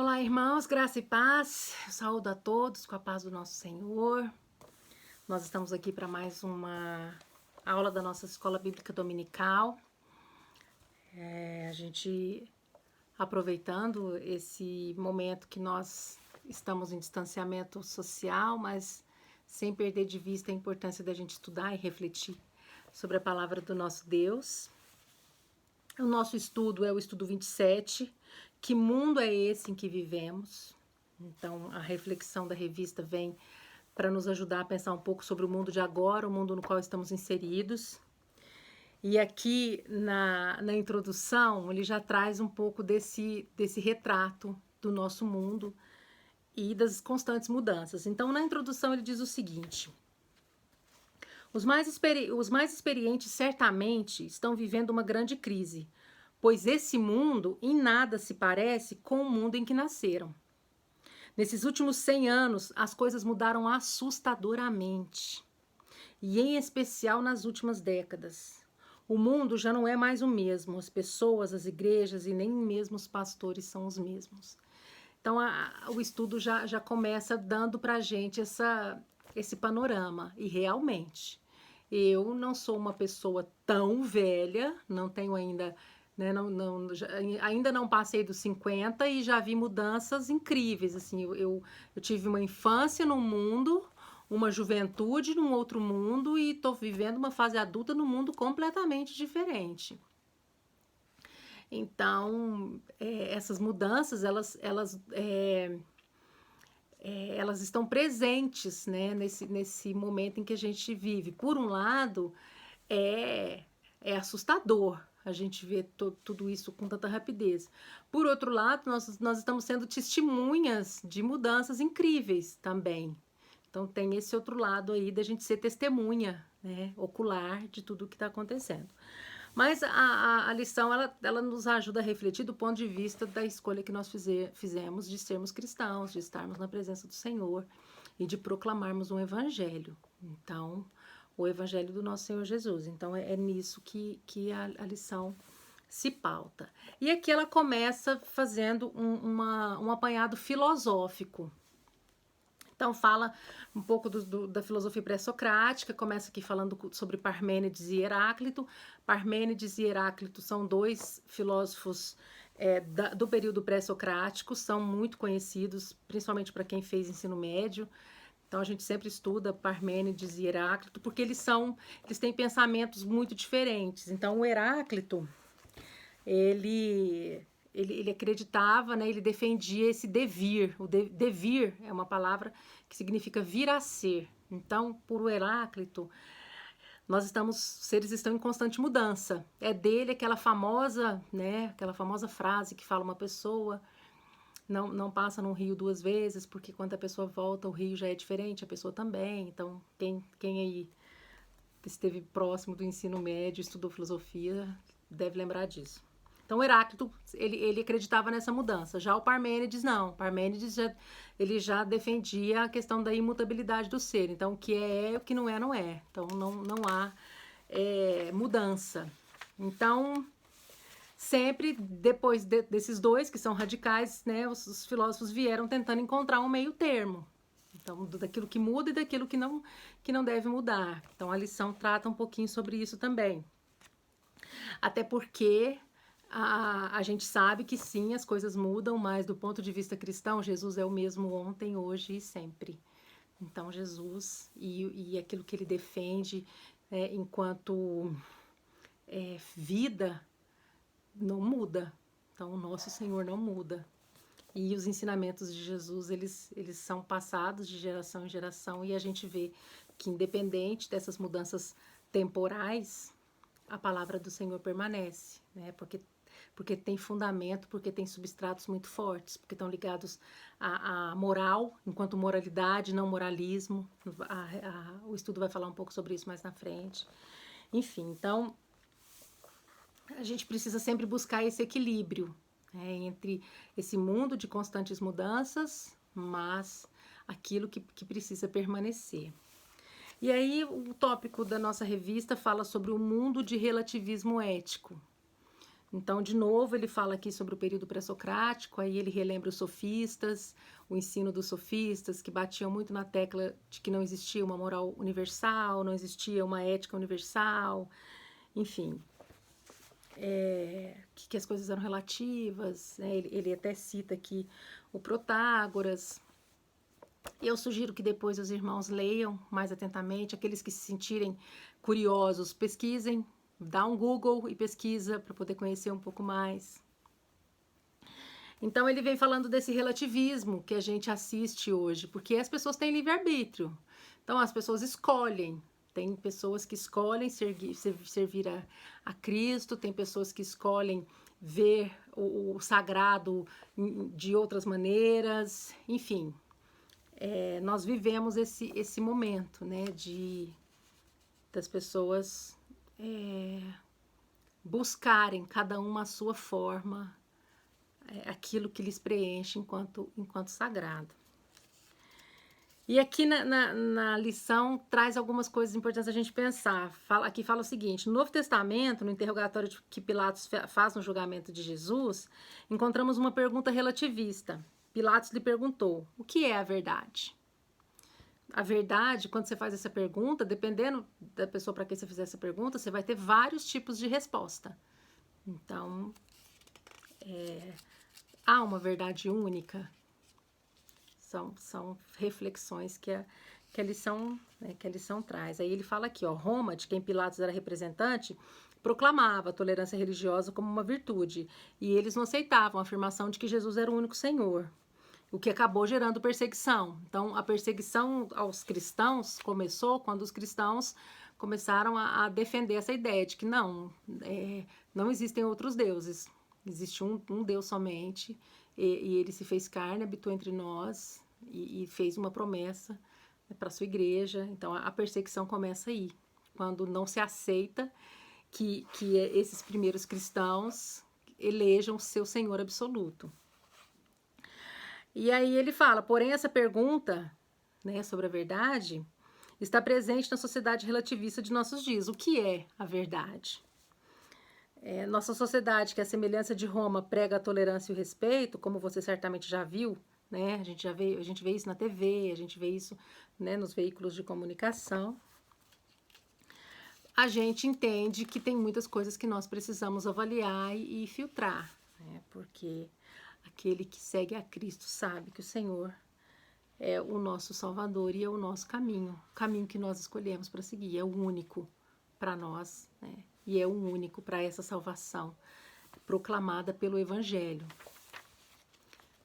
Olá, irmãos, graça e paz. Eu saúdo a todos com a paz do nosso Senhor. Nós estamos aqui para mais uma aula da nossa Escola Bíblica Dominical. A gente aproveitando esse momento que nós estamos em distanciamento social, mas sem perder de vista a importância da gente estudar e refletir sobre a palavra do nosso Deus. O nosso estudo é o estudo 27. Que mundo é esse em que vivemos? Então, a reflexão da revista vem para nos ajudar a pensar um pouco sobre o mundo de agora, o mundo no qual estamos inseridos. E aqui na introdução, ele já traz um pouco desse retrato do nosso mundo e das constantes mudanças. Então, na introdução, ele diz o seguinte: os mais experientes certamente estão vivendo uma grande crise, pois esse mundo em nada se parece com o mundo em que nasceram. Nesses últimos 100 anos, as coisas mudaram assustadoramente, e em especial nas últimas décadas. O mundo já não é mais o mesmo, as pessoas, as igrejas e nem mesmo os pastores são os mesmos. Então, o estudo já começa dando para a gente esse panorama, e realmente, eu não sou uma pessoa tão velha, não tenho ainda... Né, ainda não passei dos 50 e já vi mudanças incríveis. Assim, eu tive uma infância num mundo, uma juventude num outro mundo e estou vivendo uma fase adulta num mundo completamente diferente. Então, essas mudanças, elas estão presentes, né, nesse momento em que a gente vive. Por um lado, é assustador a gente vê tudo isso com tanta rapidez. Por outro lado, nós estamos sendo testemunhas de mudanças incríveis também. Então tem esse outro lado aí da gente ser testemunha, né, ocular de tudo o que está acontecendo. Mas a lição, ela nos ajuda a refletir do ponto de vista da escolha que nós fizemos de sermos cristãos, de estarmos na presença do Senhor e de proclamarmos um evangelho. Então, o evangelho do nosso Senhor Jesus. Então, é nisso que a lição se pauta. E aqui ela começa fazendo um apanhado filosófico. Então, fala um pouco da filosofia pré-socrática, começa aqui falando sobre Parmênides e Heráclito. Parmênides e Heráclito são dois filósofos do período pré-socrático, são muito conhecidos, principalmente para quem fez ensino médio. Então, a gente sempre estuda Parmênides e Heráclito, porque eles têm pensamentos muito diferentes. Então, o Heráclito, ele acreditava, né, ele defendia esse devir. O devir é uma palavra que significa vir a ser. Então, por o Heráclito, seres estão em constante mudança. É dele aquela famosa frase que fala: uma pessoa não passa num rio duas vezes, porque quando a pessoa volta, o rio já é diferente, a pessoa também. Então, quem aí esteve próximo do ensino médio, estudou filosofia, deve lembrar disso. Então, o Heráclito, ele acreditava nessa mudança. Já o Parmênides, não. O Parmênides, ele já defendia a questão da imutabilidade do ser. Então, o que é, o que não é, não é. Então, não há mudança. Então, sempre depois desses dois, que são radicais, né, os filósofos vieram tentando encontrar um meio termo. Então, daquilo que muda e daquilo que não deve mudar. Então, a lição trata um pouquinho sobre isso também. Até porque a gente sabe que sim, as coisas mudam, mas do ponto de vista cristão, Jesus é o mesmo ontem, hoje e sempre. Então, Jesus e aquilo que ele defende enquanto vida não muda. Então, o nosso Senhor não muda. E os ensinamentos de Jesus, eles são passados de geração em geração, e a gente vê que, independente dessas mudanças temporais, a palavra do Senhor permanece, né? Porque tem fundamento, porque tem substratos muito fortes, porque estão ligados à moral, enquanto moralidade, não moralismo. O estudo vai falar um pouco sobre isso mais na frente. Enfim, então, a gente precisa sempre buscar esse equilíbrio, né, entre esse mundo de constantes mudanças, mas aquilo que precisa permanecer. E aí, o tópico da nossa revista fala sobre o mundo de relativismo ético. Então, de novo, ele fala aqui sobre o período pré-socrático, aí ele relembra os sofistas, o ensino dos sofistas, que batiam muito na tecla de que não existia uma moral universal, não existia uma ética universal, enfim, que as coisas eram relativas, né? Ele até cita aqui o Protágoras. Eu sugiro que depois os irmãos leiam mais atentamente, aqueles que se sentirem curiosos, pesquisem, dá um Google e pesquisa para poder conhecer um pouco mais. Então ele vem falando desse relativismo que a gente assiste hoje, porque as pessoas têm livre-arbítrio. Então as pessoas escolhem. Tem pessoas que escolhem servir a Cristo, tem pessoas que escolhem ver o sagrado de outras maneiras, enfim. Nós vivemos esse momento, né, das pessoas buscarem cada uma a sua forma, aquilo que lhes preenche enquanto sagrado. E aqui na lição traz algumas coisas importantes a gente pensar. Aqui fala o seguinte: no Novo Testamento, no interrogatório que Pilatos faz no julgamento de Jesus, encontramos uma pergunta relativista. Pilatos lhe perguntou: o que é a verdade? A verdade, quando você faz essa pergunta, dependendo da pessoa para quem você fizer essa pergunta, você vai ter vários tipos de resposta. Então, há uma verdade única? São reflexões que a lição traz. Aí ele fala aqui, ó, Roma, de quem Pilatos era representante, proclamava a tolerância religiosa como uma virtude, e eles não aceitavam a afirmação de que Jesus era o único Senhor, o que acabou gerando perseguição. Então, a perseguição aos cristãos começou quando os cristãos começaram a defender essa ideia de que não existem outros deuses, existe um Deus somente, e ele se fez carne, habitou entre nós e fez uma promessa, né, para a sua igreja. Então, a perseguição começa aí, quando não se aceita que esses primeiros cristãos elejam seu Senhor absoluto. E aí ele fala, porém essa pergunta, né, sobre a verdade está presente na sociedade relativista de nossos dias. O que é a verdade? Nossa sociedade, que é a semelhança de Roma, prega a tolerância e o respeito, como você certamente já viu, né? A gente vê isso na TV, a gente vê isso, né, nos veículos de comunicação. A gente entende que tem muitas coisas que nós precisamos avaliar e filtrar, né? Porque aquele que segue a Cristo sabe que o Senhor é o nosso Salvador e é o nosso caminho, o caminho que nós escolhemos para seguir, é o único para nós, né? E é o único para essa salvação proclamada pelo Evangelho.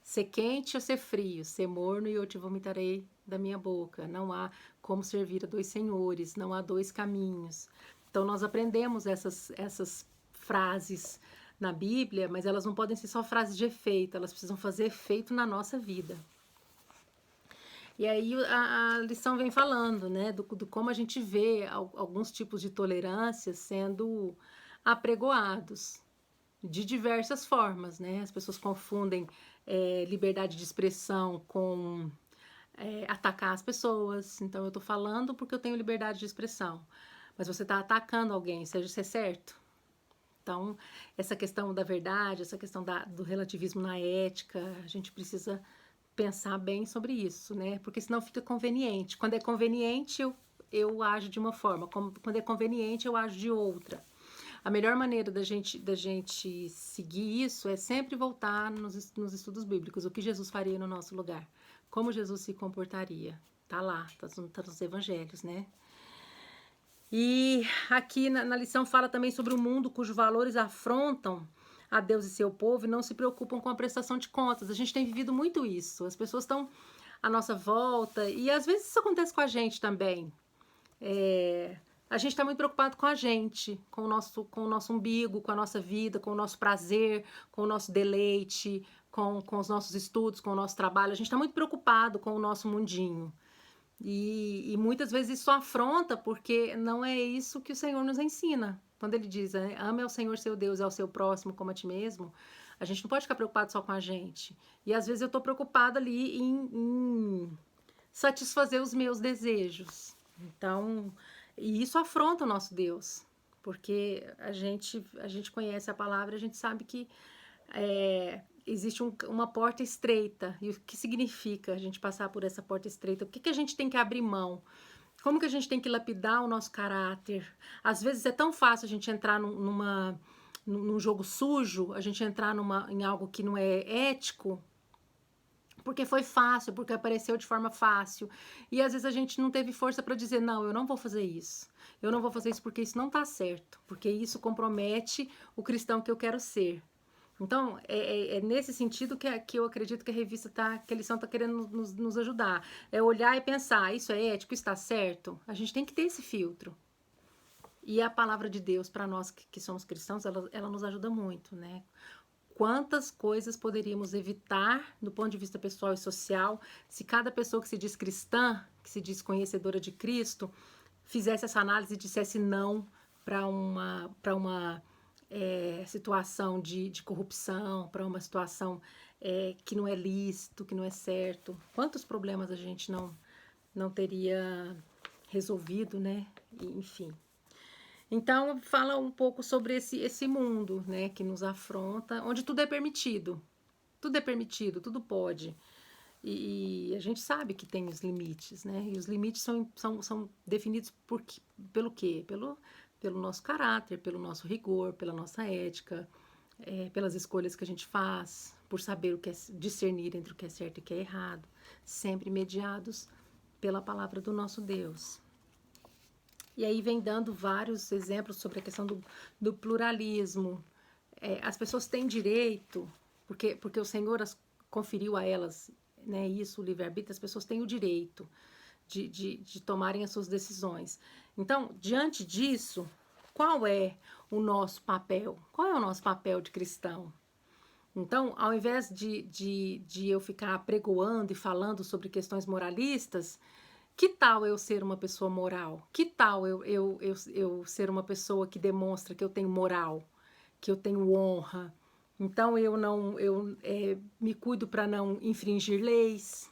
Ser quente ou ser frio, ser morno e eu te vomitarei da minha boca. Não há como servir a dois senhores, não há dois caminhos. Então nós aprendemos essas frases na Bíblia, mas elas não podem ser só frases de efeito, elas precisam fazer efeito na nossa vida. E aí a lição vem falando, né, do como a gente vê alguns tipos de tolerância sendo apregoados de diversas formas, né? As pessoas confundem liberdade de expressão com atacar as pessoas. Então eu tô falando porque eu tenho liberdade de expressão, mas você tá atacando alguém, seja isso é certo? Então essa questão da verdade, essa questão do relativismo na ética, a gente precisa pensar bem sobre isso, né? Porque senão fica conveniente. Quando é conveniente, eu ajo de uma forma. Quando é conveniente, eu ajo de outra. A melhor maneira da gente seguir isso é sempre voltar nos estudos bíblicos. O que Jesus faria no nosso lugar? Como Jesus se comportaria? Tá lá, tá nos evangelhos, né? E aqui na lição fala também sobre o mundo cujos valores afrontam a Deus e seu povo e não se preocupam com a prestação de contas. A gente tem vivido muito isso. As pessoas estão à nossa volta e às vezes isso acontece com a gente também. A gente está muito preocupado com a gente, com o nosso umbigo, com a nossa vida, com o nosso prazer, com o nosso deleite, com os nossos estudos, com o nosso trabalho. A gente está muito preocupado com o nosso mundinho. E muitas vezes isso afronta, porque não é isso que o Senhor nos ensina. Quando ele diz, né, ame ao Senhor seu Deus e ao seu próximo como a ti mesmo, a gente não pode ficar preocupado só com a gente. E às vezes eu estou preocupada ali em satisfazer os meus desejos. Então, e isso afronta o nosso Deus. porque a gente conhece a palavra, a gente sabe que existe uma porta estreita. E o que significa a gente passar por essa porta estreita? O que a gente tem que abrir mão? Como que a gente tem que lapidar o nosso caráter? Às vezes é tão fácil a gente entrar num jogo sujo, a gente entrar em algo que não é ético, porque foi fácil, porque apareceu de forma fácil. E às vezes a gente não teve força para dizer, não, eu não vou fazer isso. Eu não vou fazer isso porque isso não está certo, porque isso compromete o cristão que eu quero ser. Então, é nesse sentido que eu acredito que a revista que a lição está querendo nos ajudar. É olhar e pensar, isso é ético, isso está certo? A gente tem que ter esse filtro. E a palavra de Deus, para nós que somos cristãos, ela nos ajuda muito, né? Quantas coisas poderíamos evitar do ponto de vista pessoal e social se cada pessoa que se diz cristã, que se diz conhecedora de Cristo, fizesse essa análise e dissesse não para uma situação de corrupção, para uma situação que não é lícito, que não é certo. Quantos problemas a gente não teria resolvido, né? Enfim. Então, fala um pouco sobre esse mundo, né, que nos afronta, onde tudo é permitido. Tudo é permitido, tudo pode. E a gente sabe que tem os limites, né? E os limites são definidos pelo quê? Pelo nosso caráter, pelo nosso rigor, pela nossa ética, pelas escolhas que a gente faz, por saber o que é discernir entre o que é certo e o que é errado, sempre mediados pela palavra do nosso Deus. E aí vem dando vários exemplos sobre a questão do pluralismo. As pessoas têm direito, porque o Senhor conferiu a elas, né, isso, o livre-arbítrio, as pessoas têm o direito de tomarem as suas decisões. Então, diante disso, qual é o nosso papel? Qual é o nosso papel de cristão? Então, ao invés de eu ficar apregoando e falando sobre questões moralistas, que tal eu ser uma pessoa moral? Que tal eu ser uma pessoa que demonstra que eu tenho moral, que eu tenho honra? Então eu me cuido para não infringir leis.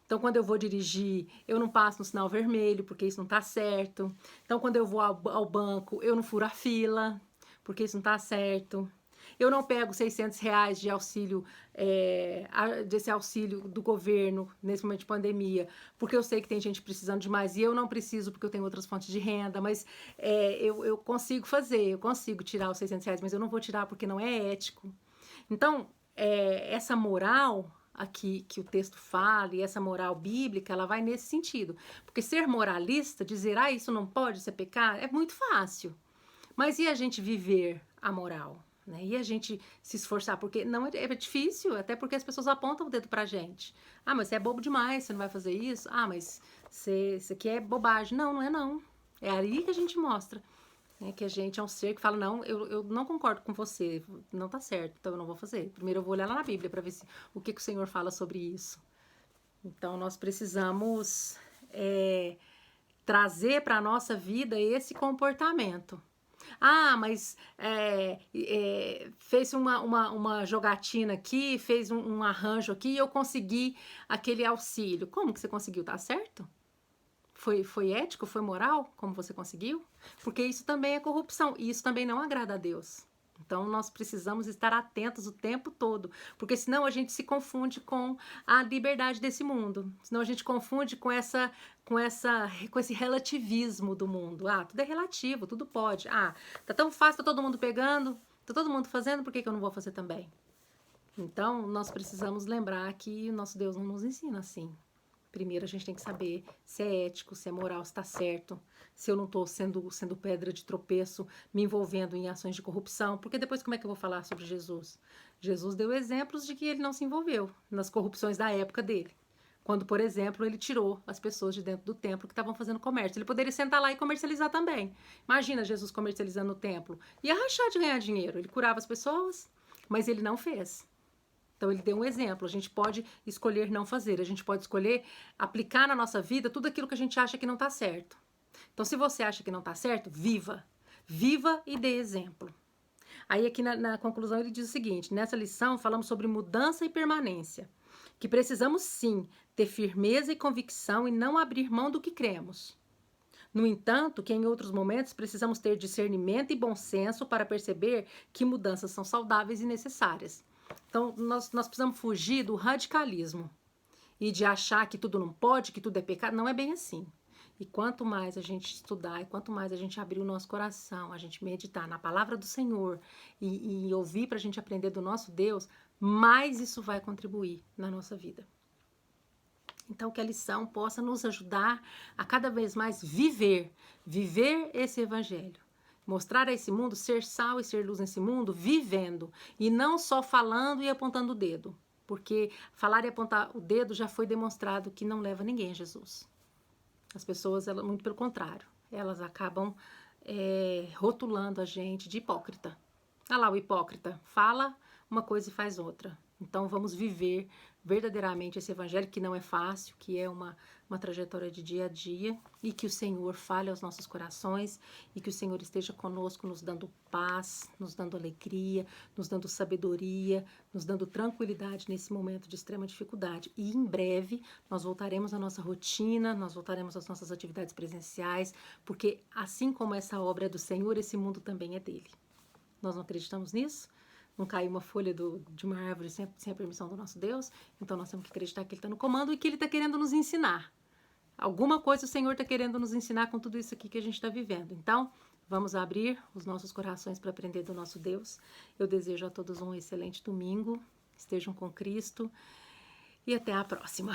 Então quando eu vou dirigir, eu não passo no sinal vermelho, porque isso não está certo. Então quando eu vou ao banco, eu não furo a fila, porque isso não está certo. Eu não pego R$600 de auxílio, desse auxílio do governo nesse momento de pandemia, porque eu sei que tem gente precisando de mais e eu não preciso porque eu tenho outras fontes de renda, mas eu consigo fazer, eu consigo tirar os R$600, mas eu não vou tirar porque não é ético. Então, essa moral aqui que o texto fala e essa moral bíblica, ela vai nesse sentido. Porque ser moralista, dizer, isso não pode, isso é pecado, é muito fácil. Mas e a gente viver a moral? Né? E a gente se esforçar, porque não é difícil, até porque as pessoas apontam o dedo pra gente. Mas você é bobo demais, você não vai fazer isso. Mas isso aqui é bobagem. Não, não é não. É aí que a gente mostra, né, que a gente é um ser que fala, não, eu não concordo com você, não tá certo, então eu não vou fazer. Primeiro eu vou olhar lá na Bíblia para ver o que o Senhor fala sobre isso. Então nós precisamos trazer para a nossa vida esse comportamento. Mas fez uma jogatina aqui, fez um arranjo aqui e eu consegui aquele auxílio. Como que você conseguiu? Tá certo? Foi ético? Foi moral? Como você conseguiu? Porque isso também é corrupção e isso também não agrada a Deus. Então, nós precisamos estar atentos o tempo todo, porque senão a gente se confunde com a liberdade desse mundo. Senão a gente confunde com esse relativismo do mundo. Tudo é relativo, tudo pode. Tá tão fácil, tá todo mundo pegando, tá todo mundo fazendo, por que eu não vou fazer também? Então, nós precisamos lembrar que o nosso Deus não nos ensina assim. Primeiro a gente tem que saber se é ético, se é moral, se está certo, se eu não estou sendo pedra de tropeço, me envolvendo em ações de corrupção, porque depois como é que eu vou falar sobre Jesus? Jesus deu exemplos de que ele não se envolveu nas corrupções da época dele. Quando, por exemplo, ele tirou as pessoas de dentro do templo que estavam fazendo comércio. Ele poderia sentar lá e comercializar também. Imagina Jesus comercializando no templo. Ia rachar de ganhar dinheiro. Ele curava as pessoas, mas ele não fez. Então, ele deu um exemplo. A gente pode escolher não fazer. A gente pode escolher aplicar na nossa vida tudo aquilo que a gente acha que não está certo. Então, se você acha que não está certo, viva. Viva e dê exemplo. Aí, aqui na conclusão, ele diz o seguinte. Nessa lição, falamos sobre mudança e permanência. Que precisamos, sim, ter firmeza e convicção e não abrir mão do que cremos. No entanto, que em outros momentos precisamos ter discernimento e bom senso para perceber que mudanças são saudáveis e necessárias. Então, nós precisamos fugir do radicalismo e de achar que tudo não pode, que tudo é pecado. Não é bem assim. E quanto mais a gente estudar, e quanto mais a gente abrir o nosso coração, a gente meditar na palavra do Senhor e ouvir para a gente aprender do nosso Deus, mais isso vai contribuir na nossa vida. Então, que a lição possa nos ajudar a cada vez mais viver esse evangelho. Mostrar a esse mundo, ser sal e ser luz nesse mundo, vivendo. E não só falando e apontando o dedo. Porque falar e apontar o dedo já foi demonstrado que não leva ninguém a Jesus. As pessoas, muito pelo contrário, elas acabam rotulando a gente de hipócrita. Olha lá o hipócrita, fala uma coisa e faz outra. Então vamos viver verdadeiramente esse evangelho, que não é fácil, que é uma trajetória de dia a dia, e que o Senhor fale aos nossos corações, e que o Senhor esteja conosco, nos dando paz, nos dando alegria, nos dando sabedoria, nos dando tranquilidade nesse momento de extrema dificuldade. E em breve nós voltaremos à nossa rotina, nós voltaremos às nossas atividades presenciais, porque assim como essa obra é do Senhor, esse mundo também é dele. Nós não acreditamos nisso? Não caiu uma folha de uma árvore sem a permissão do nosso Deus? Então nós temos que acreditar que Ele está no comando e que Ele está querendo nos ensinar. Alguma coisa o Senhor está querendo nos ensinar com tudo isso aqui que a gente está vivendo. Então, vamos abrir os nossos corações para aprender do nosso Deus. Eu desejo a todos um excelente domingo. Estejam com Cristo e até a próxima.